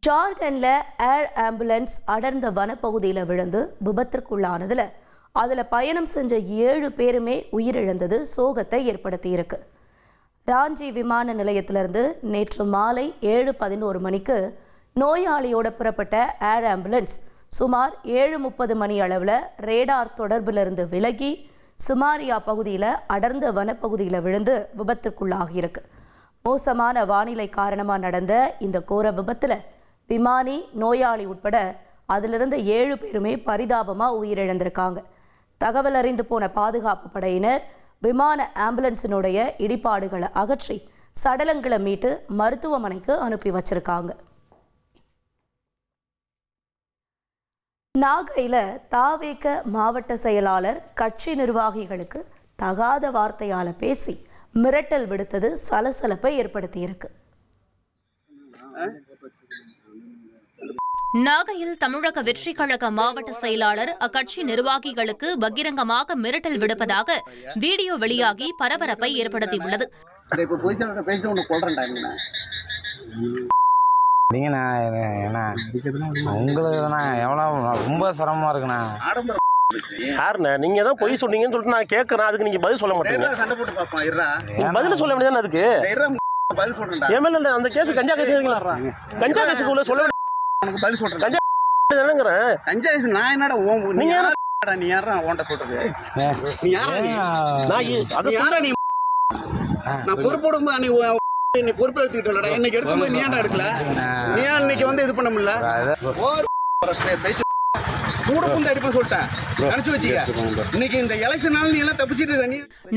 ஜார்க்கண்ட்ல air ambulance அடர்ந்த வனப்பகுதியில் விழுந்து விபத்திற்குள்ளானதுல அதில் பயணம் செஞ்ச 7 பேருமே உயிரிழந்தது சோகத்தை ஏற்படுத்தியிருக்கு. ராஞ்சி விமான நிலையத்திலிருந்து நேற்று மாலை 7:11 மணிக்கு நோயாளியோட புறப்பட்ட ஏர் ஆம்புலன்ஸ் சுமார் 7:30 மணி அளவில் ரேடார் தொடர்பிலிருந்து விலகி சுமாரியா பகுதியில் அடர்ந்த வனப்பகுதியில் விழுந்து விபத்திற்குள்ளாகியிருக்கு. மோசமான வானிலை காரணமாக நடந்த இந்த கோர விபத்தில் விமானி, நோயாளி உட்பட அதிலிருந்து 7 பேருமே பரிதாபமாக உயிரிழந்திருக்காங்க. தகவல் அறிந்து போன பாதுகாப்பு படையினர் விமான ஆம்புலன்ஸினுடைய இடிபாடுகளை அகற்றி சடலங்களை மீட்டு மருத்துவமனைக்கு அனுப்பி வச்சிருக்காங்க. நாகையில் தாவேக மாவட்ட செயலாளர் கட்சி நிர்வாகிகளுக்கு தகாத வார்த்தையால் பேசி மிரட்டல் விடுத்தது சலசலப்பை ஏற்படுத்தியிருக்கு. நாகையில் தமிழக வெற்றி கழக மாவட்ட செயலாளர் அக்கட்சி நிர்வாகிகளுக்கு பகிரங்கமாக மிரட்டல் விடுப்பதாக வீடியோ வெளியாகி பரபரப்பை ஏற்படுத்தியுள்ளது. ரொம்ப சிரமமா இருக்குண்ணா. நீங்க தான் பொய் சொன்னீங்கன்னு சொல்லிட்டு நான் கேட்கறேன். அதுக்கு நீங்க பதில் சொல்ல மாட்டீங்க. பதில் சொல்ல முடியாது. அதுக்கு எம்எல்ஏ அந்த கேஸ் கஞ்சா கேஸ் கஞ்சா கேஸுக்குள்ள சொல்ல பதில் சொல்றேன். கஞ்சா கஞ்சா நான் என்னடா நீங்க நீ யாரா ஓண்ட சொல்றது? நீ யாரா? நீ நான் பொறுப்போடும் நீ பொறுப்பு எடுத்துக்கிட்டா இன்னைக்கு எடுக்கும்போது நீ ஏன்டா எடுக்கல? நீ ஏன் இன்னைக்கு வந்து இது பண்ண முடியல?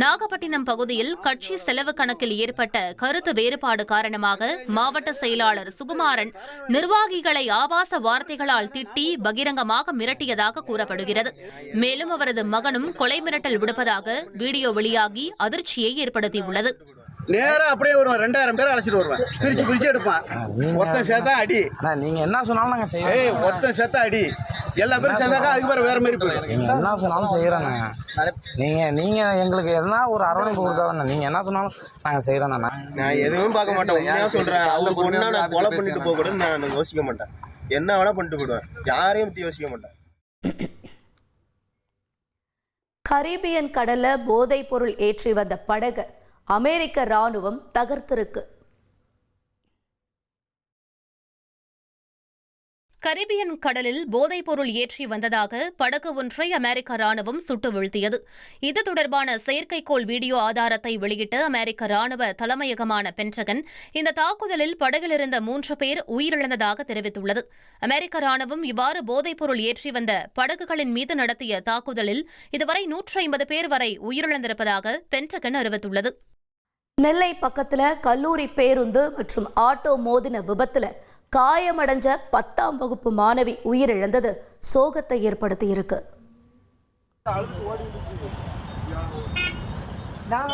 நாகப்பட்டினம் பகுதியில் கட்சி செலவு கணக்கில் ஏற்பட்ட கருத்து வேறுபாடு காரணமாக மாவட்ட செயலாளர் சுகுமாரன் நிர்வாகிகளை ஆபாச வார்த்தைகளால் திட்டி பகிரங்கமாக மிரட்டியதாக கூறப்படுகிறது. மேலும் அவரது மகனும் கொலை மிரட்டல் விடுப்பதாக வீடியோ வெளியாகி அதிர்ச்சியை ஏற்படுத்தியுள்ளது. நேரா அப்படியே வருவேன். 2000 பேர் அழைச்சிட்டு வருவேன். பிரிச்சு எடுப்பான். ஒத்த சேர்த்தா அடி. நீங்க என்ன சொன்னாலும் நாங்க செய்யறோம். ஒத்த சேர்த்தா அடி. எல்லா பேரும் சேர்ந்தாக்கா அதுக்கு வேற மாதிரி போயிடும். நீங்க என்ன சொன்னாலும் செய்யறோங்க. நீங்க எங்களுக்கு எதனா ஒரு அரவணைப்பு கொடுத்தாதானே. நீங்க என்ன சொன்னாலும் நாங்க செய்யறோம். நான் எதுவும் பார்க்க மாட்டேன். உண்மையா சொல்றேன். அவங்களுக்கு ஒன்னா நான் கொலை பண்ணிட்டு போக கூட நான் யோசிக்க மாட்டேன். என்ன வேணா பண்ணிட்டு போயிடுவேன். யாரையும் பத்தி யோசிக்க மாட்டேன். கரீபியன் கடல்ல போதைப் பொருள் ஏற்றி வந்த படகு அமெரிக்க ராணுவம் தகர்த்திருக்கு. கரீபியன் கடலில் போதைப் பொருள் ஏற்றி வந்ததாக படகு ஒன்றை அமெரிக்க ராணுவம் சுட்டு வீழ்த்தியது. இது தொடர்பான செயற்கைக்கோள் வீடியோ ஆதாரத்தை வெளியிட்ட அமெரிக்க ராணுவ தலைமையகமான பென்டகன் இந்த தாக்குதலில் படகில் இருந்த 3 பேர் உயிரிழந்ததாக தெரிவித்துள்ளது. அமெரிக்க ராணுவம் இவ்வாறு போதைப் பொருள் ஏற்றி வந்த படகுகளின் மீது நடத்திய தாக்குதலில் இதுவரை 150 பேர் வரை உயிரிழந்திருப்பதாக பென்டகன் அறிவித்துள்ளது. நெல்லை பக்கத்துல கல்லூரி பேருந்து மற்றும் ஆட்டோ மோதின விபத்துல காயமடைஞ்ச 10ஆம் வகுப்பு மாணவி உயிரிழந்தது சோகத்தை ஏற்படுத்தியிருக்கு.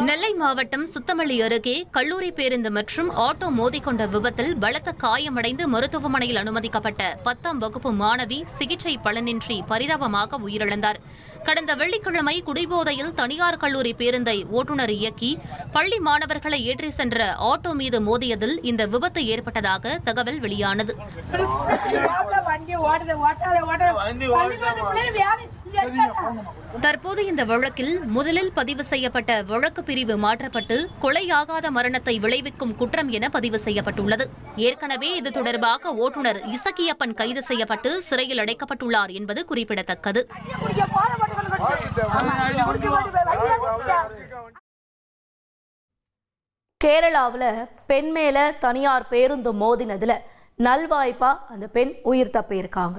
நெல்லை மாவட்டம் சுத்தமல்லி அருகே கல்லூரி பேருந்து மற்றும் ஆட்டோ மோதிக்கொண்ட விபத்தில் பலத்த காயமடைந்து மருத்துவமனையில் அனுமதிக்கப்பட்ட 10ஆம் வகுப்பு மாணவி சிகிச்சை பலனின்றி பரிதாபமாக உயிரிழந்தார். கடந்த வெள்ளிக்கிழமை குடிபோதையில் தனியார் கல்லூரி பேருந்தை ஓட்டுநர் இயக்கி பள்ளி மாணவர்களை ஏற்றி சென்ற ஆட்டோ மீது மோதியதில் இந்த விபத்து ஏற்பட்டதாக தகவல் வெளியானது. தற்போது இந்த வழக்கில் முதலில் பதிவு செய்யப்பட்ட வழக்கு பிரிவு மாற்றப்பட்டு கொலையாகாத மரணத்தை விளைவிக்கும் குற்றம் என பதிவு செய்யப்பட்டுள்ளது. ஏற்கனவே இது தொடர்பாக ஓட்டுநர் இசக்கியப்பன் கைது செய்யப்பட்டு சிறையில் அடைக்கப்பட்டுள்ளார் என்பது குறிப்பிடத்தக்கது. கேரளாவில் பெண் மேல தனியார் பேருந்து மோதினதுல நல்வாய்ப்பா அந்த பெண் உயிர் தப்பியிருக்காங்க.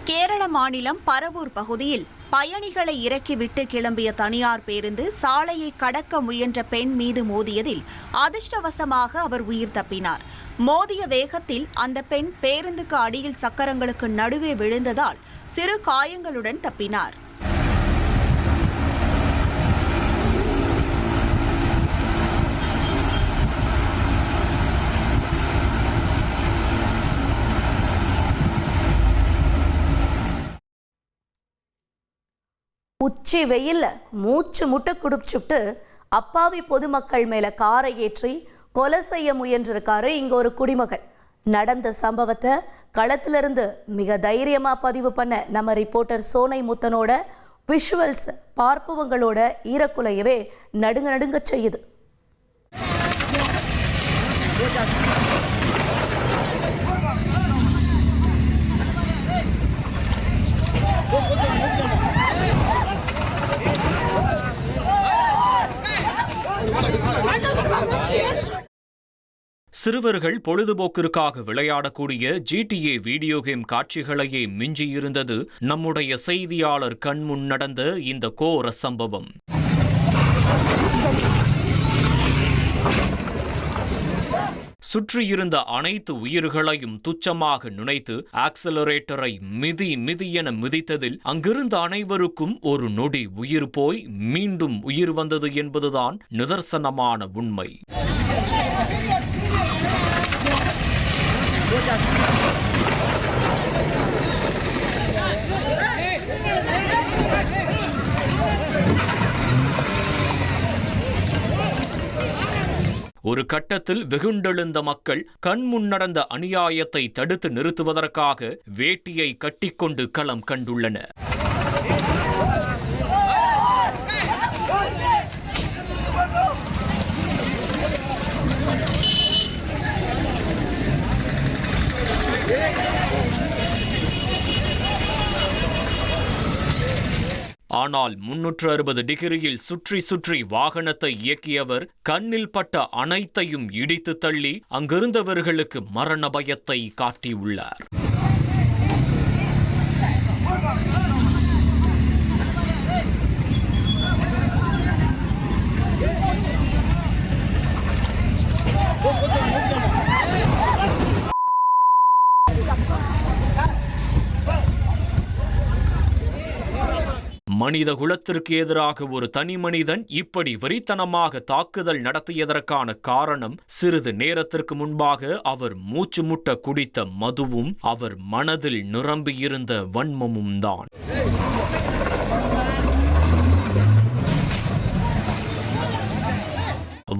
கேரள மாநிலம் பரவூர் பகுதியில் பயணிகளை இறக்கிவிட்டு கிளம்பிய தனியார் பேருந்து சாலையை கடக்க முயன்ற பெண் மீது மோதியதில் அதிர்ஷ்டவசமாக அவர் உயிர் தப்பினார். மோதிய வேகத்தில் அந்த பெண் பேருந்துக்கு அடியில் சக்கரங்களுக்கு நடுவே விழுந்ததால் சிறு காயங்களுடன் தப்பினார். உச்சி வெயில்ல மூச்சு முட்டை குடிச்சுட்டு அப்பாவி பொதுமக்கள் மேல காரை ஏற்றி கொலை செய்ய முயன்றிருக்காரு இங்க ஒரு குடிமகன். நடந்த சம்பவத்தை களத்திலிருந்து மிக தைரியமா பதிவு பண்ண நம்ம ரிப்போர்ட்டர் சோனை முத்தனோட விஷுவல்ஸ் பார்ப்பவங்களோட ஈரக்குலையவே நடுங்க செய்யுது. சிறுவர்கள் பொழுதுபோக்கிற்காக விளையாடக்கூடிய GTA வீடியோ கேம் காட்சிகளையே மிஞ்சியிருந்தது நம்முடைய செய்தியாளர் கண்முன் நடந்த இந்த கோர சம்பவம். சுற்றியிருந்த அனைத்து உயிர்களையும் துச்சமாக நினைத்து ஆக்சலரேட்டரை மிதி என மிதித்ததில் அங்கிருந்த அனைவருக்கும் ஒரு நொடி உயிர் போய் மீண்டும் உயிர் வந்தது என்பதுதான் நிதர்சனமான உண்மை. ஒரு கட்டத்தில் வெகுண்டெழுந்த மக்கள் கண்முன் நடந்த அநியாயத்தை தடுத்து நிறுத்துவதற்காக வேட்டியை கட்டிக்கொண்டு களம் கண்டுள்ளனர். ஆனால் 360 டிகிரியில் சுற்றி வாகனத்தை இயக்கியவர் கண்ணில் பட்ட அனைத்தையும் இடித்து தள்ளி அங்கிருந்தவர்களுக்கு மரண பயத்தை காட்டியுள்ளார். மனித குலத்திற்கு எதிராக ஒரு தனி மனிதன் இப்படி வெறித்தனமாக தாக்குதல் நடத்தியதற்கான காரணம் சிறிது நேரத்திற்கு முன்பாக அவர் மூச்சு முட்ட குடித்த மதுவும் அவர் மனதில் நிரம்பியிருந்த வன்மமும் தான்.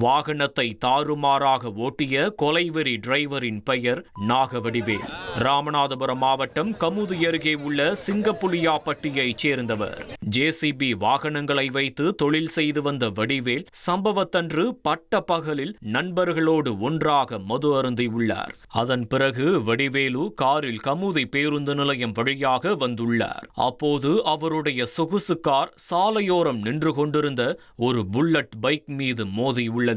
வாகனத்தை தாறுமாறாக ஓட்டிய கொலைவெறி டிரைவரின் பெயர் நாகவடிவேல். ராமநாதபுரம் மாவட்டம் கமுதி அருகே உள்ள சிங்கப்புலியாப்பட்டியைச் சேர்ந்தவர். JCB வாகனங்களை வைத்து தொழில் செய்து வந்த வடிவேல் சம்பவத்தன்று பட்ட பகலில் நண்பர்களோடு ஒன்றாக மது அருந்தியுள்ளார். அதன் பிறகு வடிவேலு காரில் கமுதி பேருந்து நிலையம் வழியாக வந்துள்ளார். அப்போது அவருடைய சொகுசு கார் சாலையோரம் நின்று கொண்டிருந்த ஒரு புல்லட் பைக் மீது மோதியுள்ளது.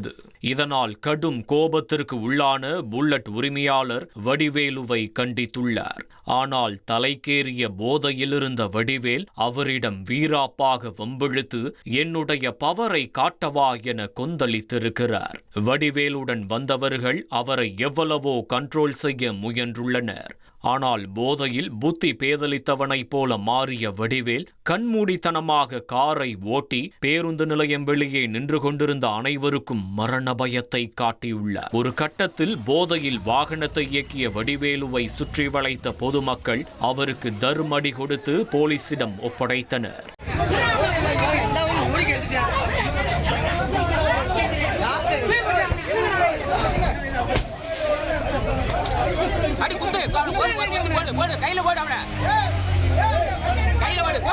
இதனால் கடும் கோபத்திற்கு உள்ளான புல்லட் உரிமையாளர் வடிவேலுவை கண்டித்துள்ளார். ஆனால் தலைக்கேறிய போதையில் இருந்த வடிவேல் அவரிடம் வீராப்பாக வம்பிழுத்து என்னுடைய பவரை காட்டவா என கொந்தளித்திருக்கிறார். வடிவேலுடன் வந்தவர்கள் அவரை எவ்வளவோ கண்ட்ரோல் செய்ய முயன்றுள்ளனர். ஆனால் போதையில் புத்தி பேதலித்தவனைப் போல மாறிய வடிவேல் கண்மூடித்தனமாக காரை ஓட்டி பேருந்து நிலையம் வெளியே நின்று கொண்டிருந்த அனைவருக்கும் மரண பயத்தை காட்டியுள்ளார். ஒரு கட்டத்தில் போதையில் வாகனத்தை இயக்கிய வடிவேலுவை சுற்றி வளைத்த பொதுமக்கள் அவருக்கு தர்மடி கொடுத்து போலீசிடம் ஒப்படைத்தனர். கையில போடு அவனை கையில போடு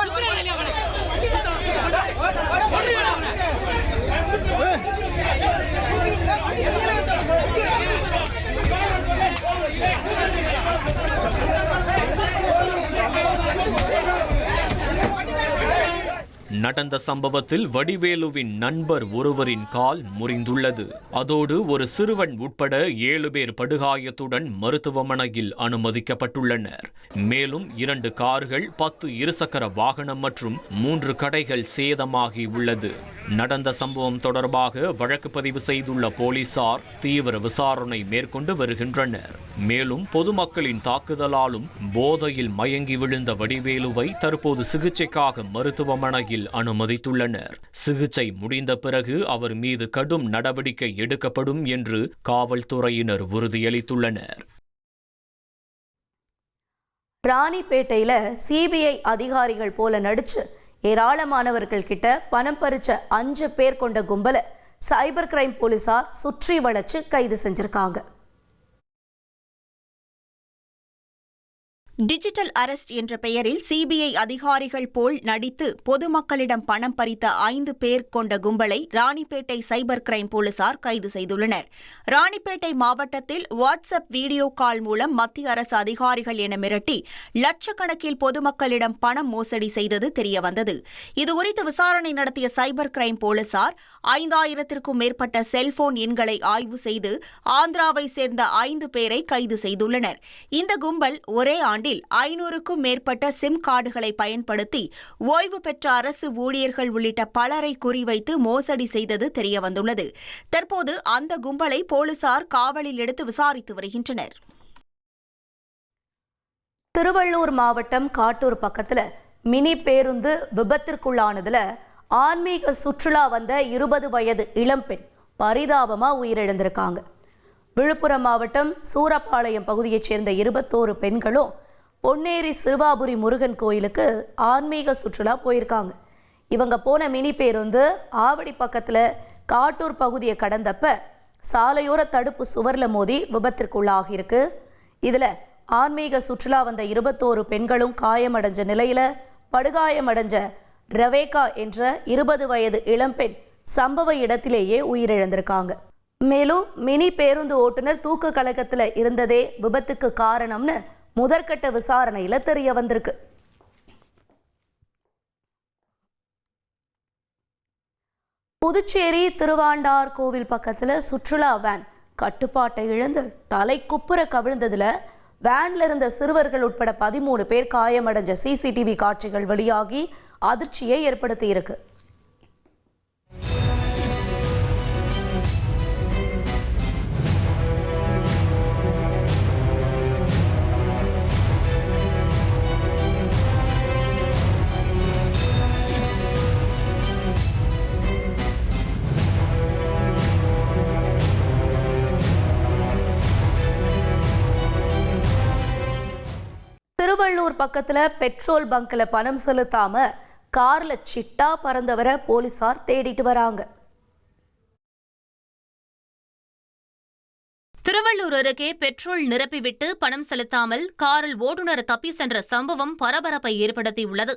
நடந்த சம்பவத்தில் வடிவேலுவின் நண்பர் ஒருவரின் கால் முறிந்துள்ளது. அதோடு ஒரு சிறுவன் உட்பட 7 பேர் படுகாயத்துடன் மருத்துவமனையில் அனுமதிக்கப்பட்டுள்ளனர். மேலும் 2 கார்கள், 10 இருசக்கர வாகனம் மற்றும் 3 கடைகள் சேதமாகி உள்ளது. நடந்த சம்பவம் தொடர்பாக வழக்கு பதிவு செய்துள்ள போலீசார் தீவிர விசாரணை மேற்கொண்டு வருகின்றனர். மேலும் பொதுமக்களின் தாக்குதலாலும் போதையில் மயங்கி விழுந்த வடிவேலுவை தற்போது சிகிச்சைக்காக மருத்துவமனையில் அனுமதித்துள்ளனர். சிகிச்சை முடிந்த பிறகு அவர் மீது கடும் நடவடிக்கை எடுக்கப்படும் என்று காவல்துறையினர் உறுதியளித்துள்ளனர். ராணிப்பேட்டையில CBI அதிகாரிகள் போல நடிச்சு ஏராளமானவர்கள் கிட்ட பணம் பறிச்ச 5 பேர் கொண்ட கும்பலை சைபர் கிரைம் போலீசார் சுற்றி வளைச்சு கைது செஞ்சிருக்காங்க. டிஜிட்டல் அரெஸ்ட் என்ற பெயரில் சிபிஐ அதிகாரிகள் போல் நடித்து பொதுமக்களிடம் பணம் பறித்த 5 பேர் கொண்ட கும்பலை ராணிப்பேட்டை சைபர் கிரைம் போலீசார் கைது செய்துள்ளனர். ராணிப்பேட்டை மாவட்டத்தில் வாட்ஸ்அப் வீடியோ கால் மூலம் மத்திய அரசு அதிகாரிகள் என மிரட்டி லட்சக்கணக்கில் பொதுமக்களிடம் பணம் மோசடி செய்தது தெரியவந்தது. இதுகுறித்து விசாரணை நடத்திய சைபர் கிரைம் போலீசார் 5000க்கும் மேற்பட்ட செல்போன் எண்களை ஆய்வு செய்து ஆந்திராவை சேர்ந்த 5 பேரை கைது செய்துள்ளனர். இந்த கும்பல் ஒரே ஆண்டில் 500க்கும் மேற்பட்ட சிம் கார்டுகளை பயன்படுத்தி ஓய்வு பெற்ற அரசு ஊழியர்கள் உள்ளிட்ட பலரை குறிவைத்து மோசடி செய்தது தெரியவந்துள்ளது. தற்போது அந்த கும்பலை போலீசார் காவலில் எடுத்து விசாரித்து வருகின்றனர். திருவள்ளூர் மாவட்டம் காட்டூர் பக்கத்துல மினி பேருந்து விபத்திற்குள்ளானதுல ஆன்மீக சுற்றுலா வந்த 20 வயது இளம்பெண் பரிதாபமா உயிரிழந்திருக்காங்க. விழுப்புரம் மாவட்டம் சூரப்பாளையம் பகுதியைச் சேர்ந்த 21 பெண்களும் பொன்னேரி சிறுவாபுரி முருகன் கோயிலுக்கு ஆன்மீக சுற்றுலா போயிருக்காங்க. இவங்க போன மினி பேருந்து ஆவடி பக்கத்தில் காட்டூர் பகுதியை கடந்தப்ப சாலையோர தடுப்பு சுவரில் மோதி விபத்திற்குள்ளாகியிருக்கு. இதில் ஆன்மீக சுற்றுலா வந்த 21 பெண்களும் காயமடைஞ்ச நிலையில் படுகாயமடைஞ்ச ரவேகா என்ற 20 வயது இளம்பெண் சம்பவ இடத்திலேயே உயிரிழந்திருக்காங்க. மேலும் மினி பேருந்து ஓட்டுநர் தூக்க கலக்கத்தில் இருந்ததே விபத்துக்கு காரணம்னு முதற்கட்ட விசாரணையில தெரிய வந்திருக்கு. புதுச்சேரி திருவாண்டார் கோவில் பக்கத்துல சுற்றுலா வேன் கட்டுப்பாட்டை இழந்து தலை குப்புற கவிழ்ந்ததுல வேன்ல இருந்த சிறுவர்கள் உட்பட 13 பேர் காயமடைஞ்ச சிசிடிவி காட்சிகள் வெளியாகி அதிர்ச்சியை ஏற்படுத்தி இருக்கு. திருவள்ளூர் பக்கத்துல பெட்ரோல் பங்க்ல பணம் செலுத்தாம கார்ல சிட்டா பறந்தவரை போலீசார் தேடிட்டு வராங்க. திருவள்ளூர் அருகே பெட்ரோல் நிரப்பிவிட்டு பணம் செலுத்தாமல் காரில் ஓட்டுநர் தப்பி சென்ற சம்பவம் பரபரப்பை ஏற்படுத்தியுள்ளது.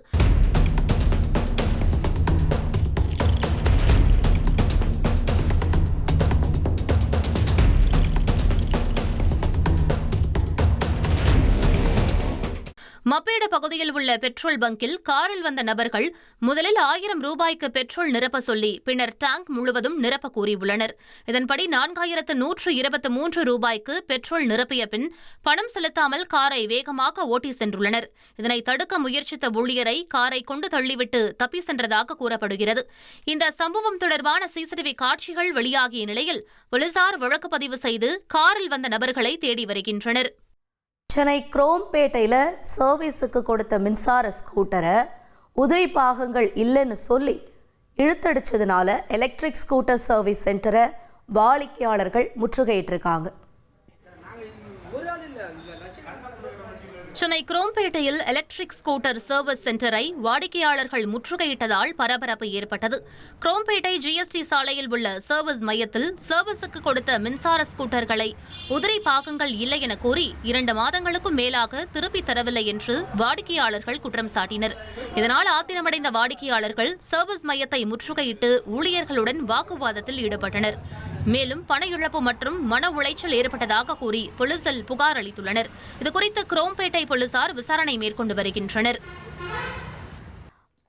மப்பேடு பகுதியில் உள்ள பெட்ரோல் பங்கில் காரில் வந்த நபர்கள் முதலில் 1000 ரூபாய்க்கு பெட்ரோல் நிரப்ப சொல்லி பின்னர் டேங்க் முழுவதும் நிரப்ப கூறியுள்ளனர். இதன்படி 4123 ரூபாய்க்கு பெட்ரோல் நிரப்பிய பின் பணம் செலுத்தாமல் காரை வேகமாக ஓட்டி சென்றுள்ளனர். இதனை தடுக்க முயற்சித்த ஊழியரை காரை கொண்டு தள்ளிவிட்டு தப்பி சென்றதாக கூறப்படுகிறது. இந்த சம்பவம் தொடர்பான சிசிடிவி காட்சிகள் வெளியாகிய நிலையில் போலீசார் வழக்கு பதிவு செய்து காரில் வந்த நபர்களை தேடி வருகின்றனர். சென்னை குரோம்பேட்டையில் சர்வீஸுக்கு கொடுத்த மின்சார ஸ்கூட்டரை உதிரி பாகங்கள் இல்லைன்னு சொல்லி இழுத்தடிச்சதுனால எலக்ட்ரிக் ஸ்கூட்டர் சர்வீஸ் சென்டரை வாடிக்கையாளர்கள் முற்றுகையிட்டிருக்காங்க. சென்னை குரோம்பேட்டையில் எலக்ட்ரிக் ஸ்கூட்டர் சர்வீஸ் சென்டரை வாடிக்கையாளர்கள் முற்றுகையிட்டதால் பரபரப்பு ஏற்பட்டது. குரோம்பேட்டை ஜிஎஸ்டி சாலையில் உள்ள சர்வீஸ் மையத்தில் சர்வீஸுக்கு கொடுத்த மின்சார ஸ்கூட்டர்களை உதிரி பாகங்கள் இல்லை என கூறி 2 மாதங்களுக்கும் மேலாக திருப்பித் தரவில்லை என்று வாடிக்கையாளர்கள் குற்றம் சாட்டினர். இதனால் ஆத்திரமடைந்த வாடிக்கையாளர்கள் சர்வீஸ் மையத்தை முற்றுகையிட்டு ஊழியர்களுடன் வாக்குவாதத்தில் ஈடுபட்டனர். மேலும் பண இழப்பு மற்றும் மன உளைச்சல் ஏற்பட்டதாக கூறி போலீசில் புகார் அளித்துள்ளனர். இதுகுறித்து குரோம்பேட்டை போலீசார் விசாரணை மேற்கொண்டு வருகின்றனர்.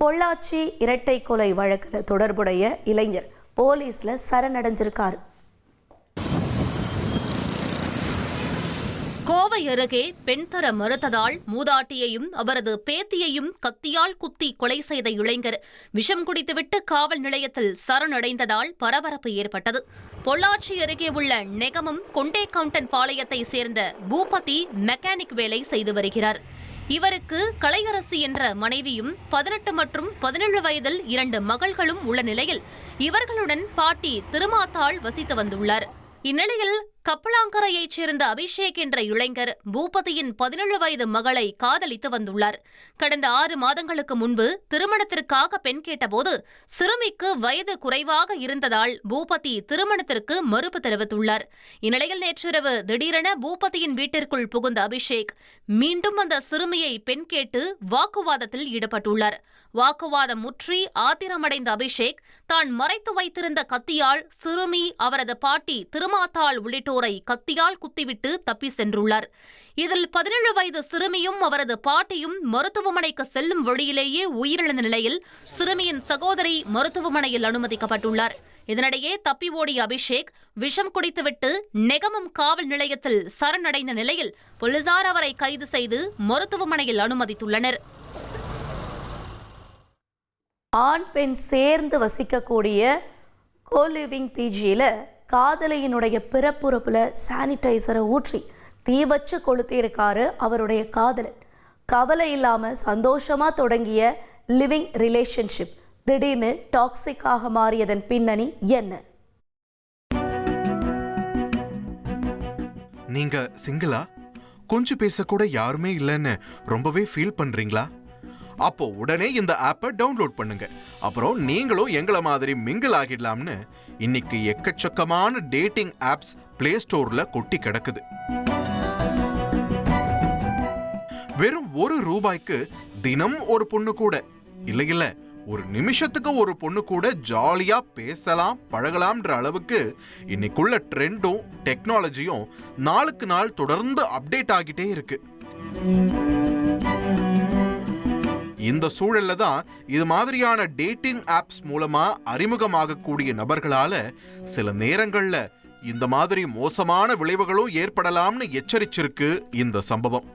பொள்ளாச்சி இரட்டை கொலை வழக்கில் தொடர்புடைய இளைஞர் போலீஸ்ல சரணடைஞ்சிருக்காரு. கோவை அருகே பெண் தர மறுத்ததால் மூதாட்டியையும் அவரது பேத்தியையும் கத்தியால் குத்தி கொலை செய்த இளைஞர் விஷம் குடித்துவிட்டு காவல் நிலையத்தில் சரணடைந்ததால் பரபரப்பு ஏற்பட்டது. பொள்ளாச்சி அருகே உள்ள நெகமம் கொண்டேகவுண்டன் பாளையத்தை சேர்ந்த பூபதி மெக்கானிக் வேலை செய்து வருகிறார். இவருக்கு கலையரசி என்ற மனைவியும் 18 மற்றும் 17 வயதில் 2 மகள்களும் உள்ள நிலையில் இவர்களுடன் பாட்டி திருமாத்தாள் வசித்து வந்துள்ளார். இந்நிலையில் கப்பலாங்கரையைச் சேர்ந்த அபிஷேக் என்ற இளைஞர் பூபதியின் 17 வயது மகளை காதலித்து வந்துள்ளார். கடந்த 6 மாதங்களுக்கு முன்பு திருமணத்திற்காக பெண் கேட்டபோது சிறுமிக்கு வயது குறைவாக இருந்ததால் பூபதி திருமணத்திற்கு மறுப்பு தெரிவித்துள்ளார். இந்நிலையில் நேற்றிரவு திடீரென பூபதியின் வீட்டிற்குள் புகுந்த அபிஷேக் மீண்டும் அந்த சிறுமியை பெண் கேட்டு வாக்குவாதத்தில் ஈடுபட்டுள்ளார். வாக்குவாதம் முற்றி ஆத்திரமடைந்த அபிஷேக் தான் மறைத்து வைத்திருந்த கத்தியால் சிறுமி, அவரது பாட்டி திருமாத்தாள் உள்ளிட்டோரை கத்தியால் குத்திவிட்டு தப்பி சென்றுள்ளார். இதில் 17 வயது சிறுமியும் அவரது பாட்டியும் மருத்துவமனைக்கு செல்லும் வழியிலேயே உயிரிழந்த நிலையில் சிறுமியின் சகோதரி மருத்துவமனையில் அனுமதிக்கப்பட்டுள்ளார். இதனிடையே தப்பி ஓடிய அபிஷேக் விஷம் குடித்துவிட்டு நெகமம் காவல் நிலையத்தில் சரணடைந்த நிலையில் போலீசார் அவரை கைது செய்து மருத்துவமனையில் அனுமதித்துள்ளனர். ஆண் பெண் சேர்ந்து வசிக்கக்கூடிய கோலிவிங் பிஜியில் காதலியினுடைய பிறப்புறுப்பில் சானிடைசரை ஊற்றி தீ வச்சு கொளுத்தியிருக்காரு அவருடைய காதலன். கவலை இல்லாமல் சந்தோஷமாக தொடங்கிய லிவிங் ரிலேஷன்ஷிப் திடீர்னு டாக்ஸிக்காக மாறியதன் பின்னணி என்ன? நீங்க சிங்கிளா? கொஞ்சம் பேசக்கூட யாருமே இல்லைன்னு ரொம்பவே ஃபீல் பண்றீங்களா? அப்போ உடனே இந்த ஆப்பை டவுன்லோட் பண்ணுங்க. அப்புறம் நீங்களும் எங்களை மாதிரி மிங்கிள் ஆகிடலாம்னு இன்னைக்கு எக்கச்சக்கமான டேட்டிங் ஆப்ஸ் பிளே ஸ்டோர்ல கொட்டி கிடக்குது. வெறும் ₹1 தினம் ஒரு பொண்ணு கூட இல்ல ஒரு நிமிஷத்துக்கு ஒரு பொண்ணு கூட ஜாலியா பேசலாம் பழகலாம்ன்ற அளவுக்கு இன்னைக்குள்ள ட்ரெண்டும் டெக்னாலஜியும் நாளுக்கு நாள் தொடர்ந்து அப்டேட் ஆகிட்டே இருக்கு. இந்த சூழல்ல தான் இது மாதிரியான டேட்டிங் ஆப்ஸ் மூலமா அறிமுகமாகக்கூடிய நபர்களால சில நேரங்கள்ல இந்த மாதிரி மோசமான விளைவுகளும் ஏற்படலாம்னு எச்சரிச்சிருக்கு இந்த சம்பவம்.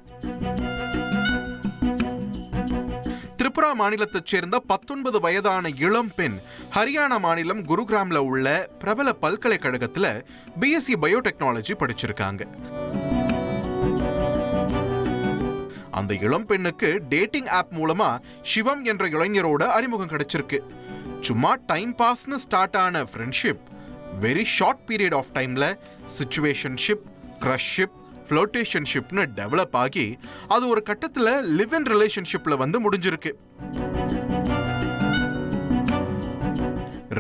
திரிபுரா மாநிலத்தைச் சேர்ந்த 19 வயதான இளம் பெண் ஹரியானா மாநிலம் குருகிராம்ல உள்ள பிரபல பல்கலைக்கழகத்துல பிஎஸ்சி பயோடெக்னாலஜி படிச்சிருக்காங்க. அந்த இளம் பெண்ணுக்கு டேட்டிங் ஆப் மூலமா சிவம் என்ற இளைஞரோட அறிமுகம் கிடைச்சிருக்கு. சும்மா டைம் பாஸ்னு ஸ்டார்ட் ஆன friendship very short period of டைம்ல சிச்சுவேஷன்ஷிப், கிரஷ்ஷிப், ஃப்ளர்டேஷன்ஷிப்னு டெவலப் ஆகி அது ஒரு கட்டத்துல லிவ் இன் ரிலேஷன்ஷிப்ல வந்து முடிஞ்சிருக்கு.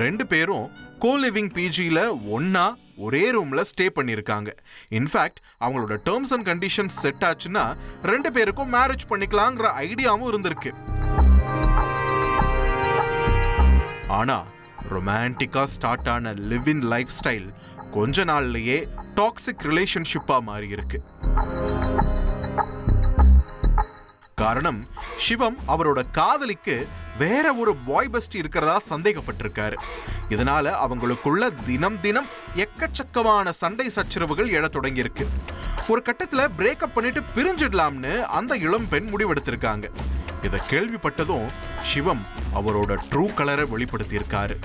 2 பேரும் கோலிவிங் பிஜில ஒன்னா ஒரே ரூம்ல ஸ்டே பண்ணிருக்காங்க. இன்ஃபேக்ட் அவங்களோட டேர்ம்ஸ் அண்ட் கண்டிஷன்ஸ் செட் ஆச்சுன்னா 2 பேருக்கும் மேரேஜ் பண்ணிக்கலாங்கிற ஐடியாவும் இருந்திருக்கு. ஆனா ரொமான்டிக்கா ஸ்டார்ட் ஆன லிவ் இன் லைஃப் ஸ்டைல் கொஞ்ச நாள்லயே டாக்ஸிக் ரிலேஷன்ஷிப்பா மாறி இருக்கு. காரணம், சிவம் அவரோட காதலிக்கு வேற ஒரு பாய் பெஸ்ட் இருக்கிறதா சந்தேகப்பட்டிருக்காரு. இதனால அவங்களுக்குள்ள தினம் தினம் எக்கச்சக்கமான சண்டை சச்சரவுகள் எழத் தொடங்கியிருக்கு. ஒரு கட்டத்துல பிரேக்கப் பண்ணிட்டு பிரிஞ்சிடலாம்னு அந்த இளம் பெண் முடிவெடுத்திருக்காங்க. இதை கேள்விப்பட்டதும் சிவம் அவரோட ட்ரூ கலரை வெளிப்படுத்தியிருக்காரு.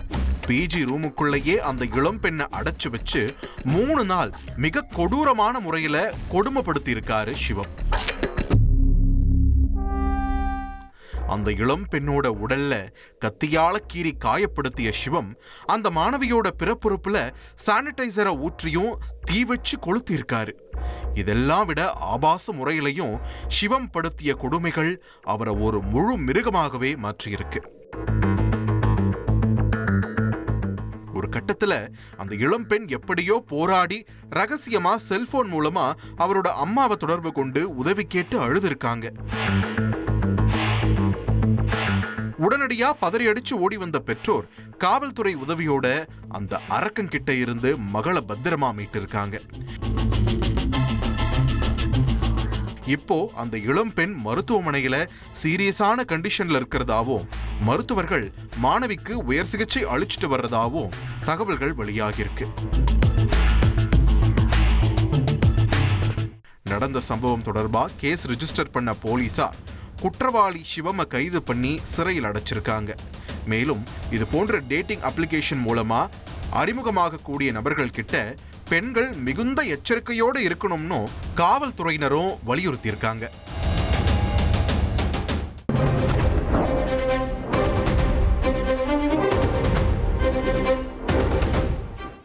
பிஜி ரூமுக்குள்ளேயே அந்த இளம் பெண்ணை அடைச்சு வச்சு 3 நாள் மிக கொடூரமான முறையில கொடுமைப்படுத்தி இருக்காரு சிவம். அந்த இளம் பெண்ணோட உடல்ல கத்தியால கீறி காயப்படுத்திய சிவம் அந்த மாணவியோட பிறப்புறுப்புல சானிடைசரை ஊற்றியும் தீ வச்சு கொளுத்திருக்காரு. இதெல்லாம் விட ஆபாச முறையிலையும் சிவம் படுத்திய கொடுமைகள் அவரை ஒரு முழு மிருகமாகவே மாற்றியிருக்கு. ஒரு கட்டத்துல அந்த இளம் பெண் எப்படியோ போராடி ரகசியமா செல்போன் மூலமா அவரோட அம்மாவை தொடர்பு கொண்டு உதவி கேட்டு அழுதுருக்காங்க. உடனடியா பதறி அடிச்சு ஓடி வந்த பெற்றோர் காவல்துறை உதவியோட அந்த அரக்கங்கிட்ட இருந்து மகளை பத்திரமா மீட்டிருக்காங்க. இப்போ அந்த இளம் பெண் மருத்துவமனையில சீரியஸான கண்டிஷன்ல இருக்கிறதாவும் மருத்துவர்கள் மாணவிக்கு உயர் சிகிச்சை அளிச்சுட்டு வர்றதாவும் தகவல்கள் வெளியாகிருக்கு. நடந்த சம்பவம் தொடர்பா கேஸ் ரெஜிஸ்டர் பண்ண போலீசார் குற்றவாளி சிவமை கைது பண்ணி சிறையில் அடைச்சிருக்காங்க. மேலும் இது போன்ற டேட்டிங் அப்ளிகேஷன் மூலமா அறிமுகமாகக்கூடிய நபர்கள் கிட்ட பெண்கள் மிகுந்த எச்சரிக்கையோடு இருக்கணும்னு காவல்துறையினரும் வலியுறுத்தியிருக்காங்க.